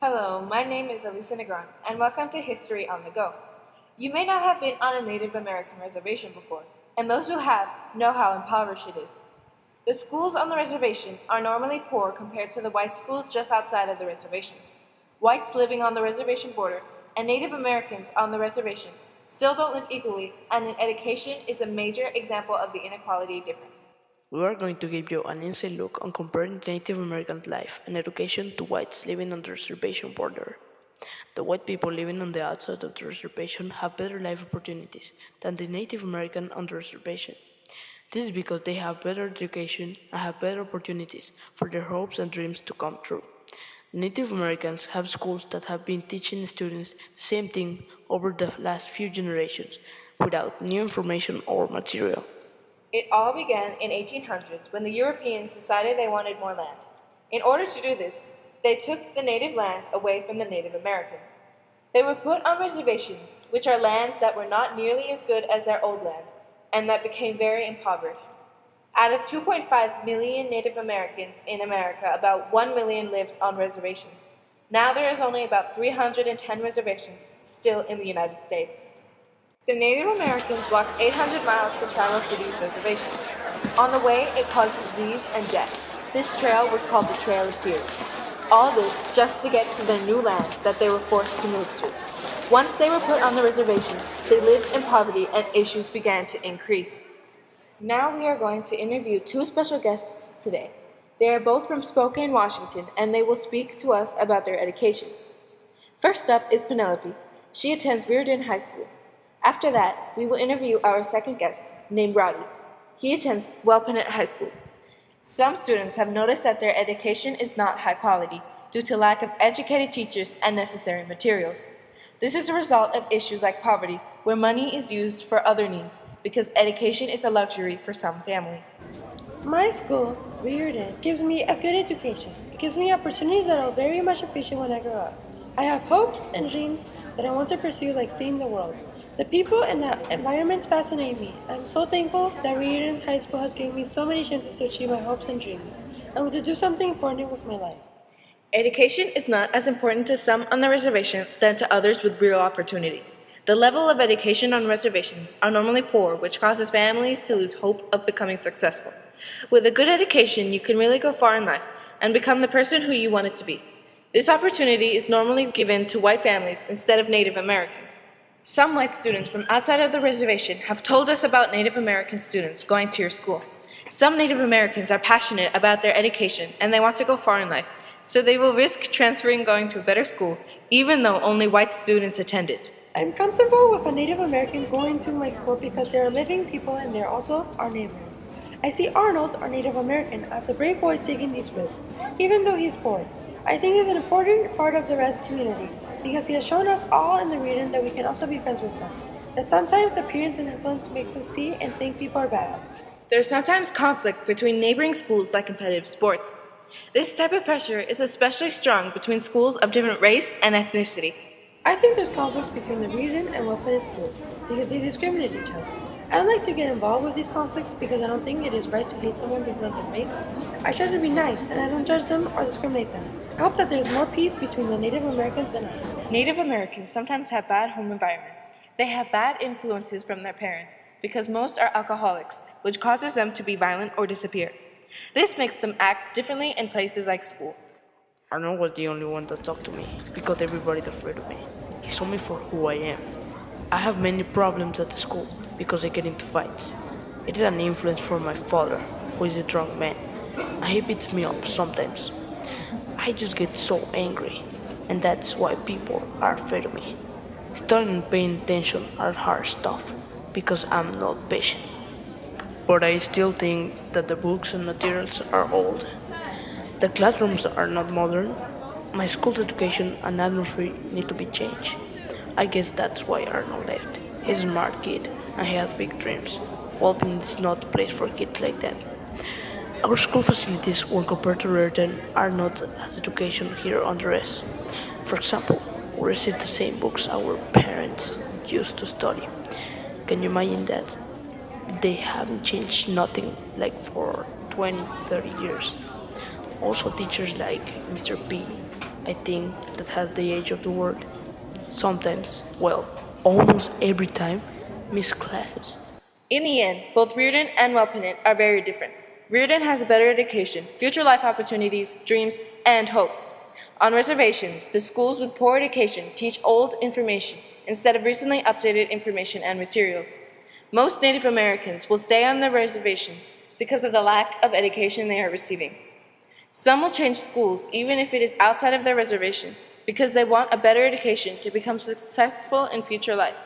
Hello, my name is Elisa Negron, and welcome to History on the Go. You may not have been on a Native American reservation before, and those who have know how impoverished it is. The schools on the reservation are normally poor compared to the white schools just outside of the reservation. Whites living on the reservation border and Native Americans on the reservation still don't live equally, and in education is a major example of the inequality difference. We are going to give you an inside look on comparing Native American life and education to whites living on the reservation border. The white people living on the outside of the reservation have better life opportunities than the Native American on the reservation. This is because they have better education and have better opportunities for their hopes and dreams to come true. Native Americans have schools that have been teaching students the same thing over the last few generations without new information or material. It all began in 1800s when the Europeans decided they wanted more land. In order to do this, they took the native lands away from the Native Americans. They were put on reservations, which are lands that were not nearly as good as their old lands, and that became very impoverished. Out of 2.5 million Native Americans in America, about 1 million lived on reservations. Now there is only about 310 reservations still in the United States. The Native Americans walked 800 miles to travel to these reservations. On the way, it caused disease and death. This trail was called the Trail of Tears. All this just to get to their new lands that they were forced to move to. Once they were put on the reservations, they lived in poverty and issues began to increase. Now we are going to interview two special guests today. They are both from Spokane, Washington, and they will speak to us about their education. First up is Penelope. She attends Reardon High School. After that, we will interview our second guest, named Rowdy. He attends Wellpinett High School. Some students have noticed that their education is not high quality due to lack of educated teachers and necessary materials. This is a result of issues like poverty, where money is used for other needs because education is a luxury for some families. My school, Reardon, gives me a good education. It gives me opportunities that I'll very much appreciate when I grow up. I have hopes and dreams that I want to pursue, like seeing the world. The people and the environment fascinate me. I'm so thankful that Reardon High School has given me so many chances to achieve my hopes and dreams. I want to do something important with my life. Education is not as important to some on the reservation than to others with real opportunities. The level of education on reservations are normally poor, which causes families to lose hope of becoming successful. With a good education, you can really go far in life and become the person who you wanted to be. This opportunity is normally given to white families instead of Native Americans. Some white students from outside of the reservation have told us about Native American students going to your school. Some Native Americans are passionate about their education and they want to go far in life, so they will risk transferring going to a better school, even though only white students attend it. I'm comfortable with a Native American going to my school because they're living people and they're also our neighbors. I see Arnold, our Native American, as a brave boy taking these risks, even though he's poor. I think he's an important part of the rest community because he has shown us all in the region that we can also be friends with them. That sometimes appearance and influence makes us see and think people are bad. There's sometimes conflict between neighboring schools like competitive sports. This type of pressure is especially strong between schools of different race and ethnicity. I think there's conflicts between the region and well-funded schools because they discriminate each other. I don't like to get involved with these conflicts because I don't think it is right to hate someone because of their race. I try to be nice and I don't judge them or discriminate them. I hope that there's more peace between the Native Americans and us. Native Americans sometimes have bad home environments. They have bad influences from their parents because most are alcoholics, which causes them to be violent or disappear. This makes them act differently in places like school. Arnold was the only one that talked to me because everybody's afraid of me. He saw me for who I am. I have many problems at the school because I get into fights. It is an influence from my father, who is a drunk man, and he beats me up sometimes. I just get so angry, and that's why people are afraid of me. Studying and paying attention are hard stuff because I'm not patient. But I still think that the books and materials are old. The classrooms are not modern. My school's education and atmosphere need to be changed. I guess that's why Arnold left. He's a smart kid and he has big dreams. Walpin is not a place for kids like that. Our school facilities, when compared to Reardon, are not as education here on the rest. For example, we receive the same books our parents used to study. Can you imagine that? They haven't changed nothing like for 20, 30 years. Also teachers like Mr. P I think that has the age of the world. Sometimes, well, almost every time, miss classes. In the end, both Reardon and Wellpennant are very different. Reardon has a better education, future life opportunities, dreams, and hopes. On reservations, the schools with poor education teach old information instead of recently updated information and materials. Most Native Americans will stay on the reservation because of the lack of education they are receiving. Some will change schools even if it is outside of their reservation because they want a better education to become successful in future life.